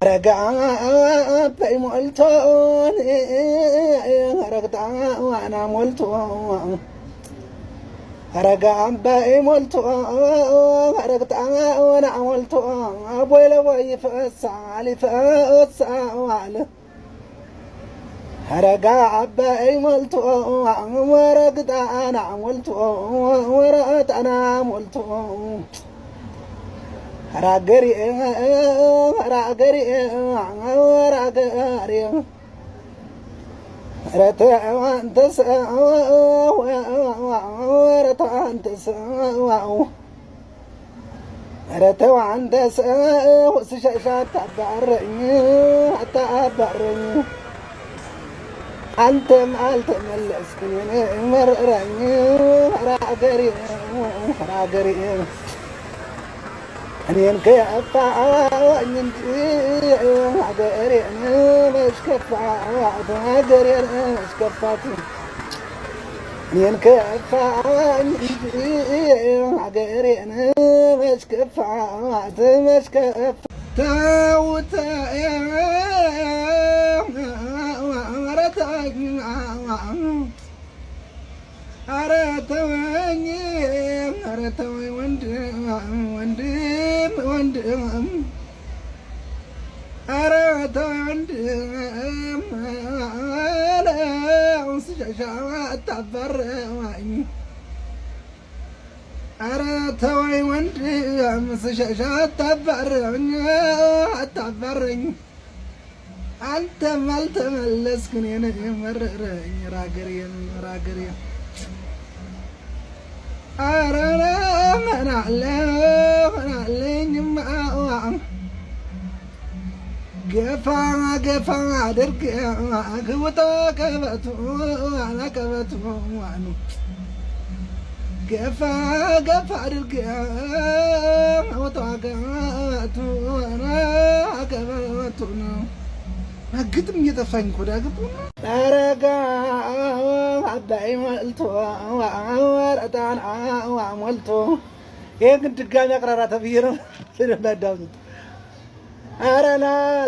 رجع بيمولتون رجع وانا مولتون رجع بيمولتون رجع وانا مولتون ابوي لوي فسالي فسال رجع بيمولتون ورجع انا مولتون ورجع انا مولتون راغري رتا انت سوا رتا انت سوا رتا انت سوا سشاشات تعبرني انت مالت ملسكني مررني راغري أنا كفا وأنتي عذري أنا مش كفا عذري أنا مش كفاتي أنا كفا وأنتي عذري أنا مش كفا مش كفا تاوتا يا رتاي أرتوي وندم أرتوي وندم لا سجشة تبرني أرتوي وندم سجشة تبرني أنت ملت ملسكني أنا مررني راقرين أنا عليك ما قفا درك قوتا كبتو أنا كبتو وانو قفا درك قوتا كبتو أنا كبتو ما قدم يدفن كذا قدم أرجع عباي ملتو وأورتان وعملتو إيه كنت قاعد أقرأ تفسير في البداية أرنا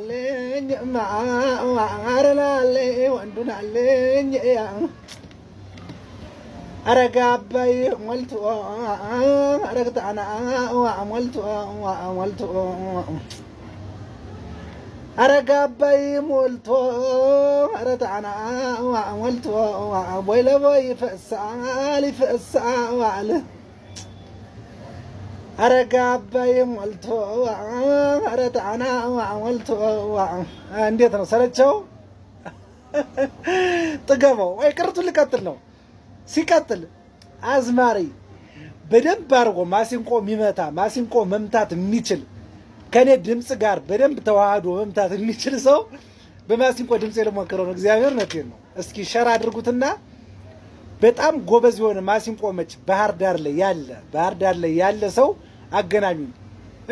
لين ما أرنا لين وندنا لين أرجع عباي ملتو أرجعت أنا وعملتو أرجع مولتو أرتعنا وعملتو وعبوي لبوي فسالي أرجع مولتو أرتعنا وعملتو عندي أنا سرتشو تجمعوا ويكرتوا اللي قتلنا سيقتل أزماري بدم بارغو ماسينكو ميمتا ماسينكو ممتات ميتشل كان يدمس قار بدم بتوعد وممتاز الميشل سو بماسينكو دمس لموكرو ነው እግዚአብሔር ነቴን ነው እስኪ ሸራ አድርጉትና በጣም ጎበዝ የሆነ ማሲንቆ መች ባህር ዳር ላይ ያለ ሰው አገናኙኝ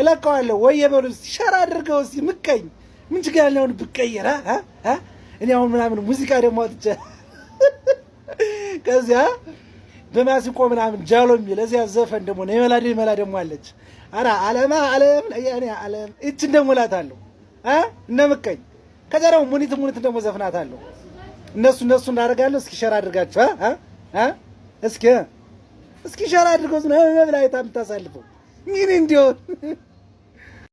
እለቀዋለሁ ወይ የበሉ ሸራ አድርገው እስኪ ምቀኝ ምን ችግር አለው ብቀየራ እኔ አሁን ምናምን ሙዚቃ ደግሞ አጥቼ ከዚያ በማሲንቆ ምናምን ጃሎ የሚል እዚያ ዘፈን ደግሞ ነው የመላ ደግሞ አለች አራ ዓለም ለያኔ ዓለም እቺ እንደሞላታለሁ እነምቀኝ ከዛራው ሙኒት ደግሞ ዘፍናታለሁ እነሱ እንዳደርጋለሁ እስኪ ሸራ አድርጋችሁ እስኪ ሸራ አድርገው ነው ላይ ታምታሳልፈው ምን እንዲው